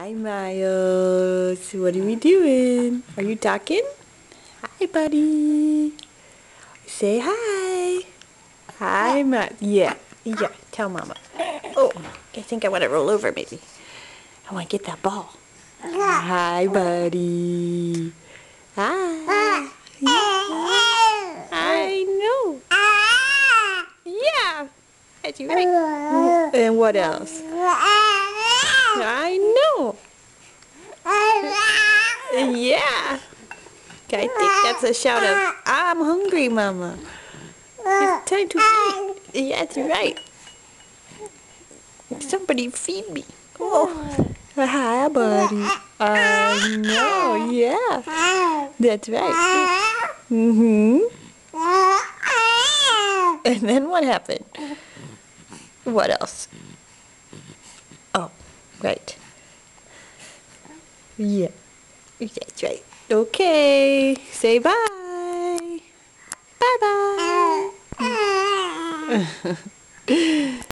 Hi, Miles. What are we doing? Are you talking? Hi, buddy. Say hi. Hi, Miles. Yeah. Tell Mama. Oh, I think I want to roll over, maybe. I want to get that ball. Hi, buddy. Hi. I know. Yeah. That's right. And what else? I know. Yeah. I think that's a shout of, I'm hungry, Mama. It's time to eat. Yeah, that's right. Somebody feed me. Oh. Hi, buddy. I know, yeah. That's right. And then what happened? What else? Oh, right. Yeah. That's right. Okay. Say bye. Bye-bye.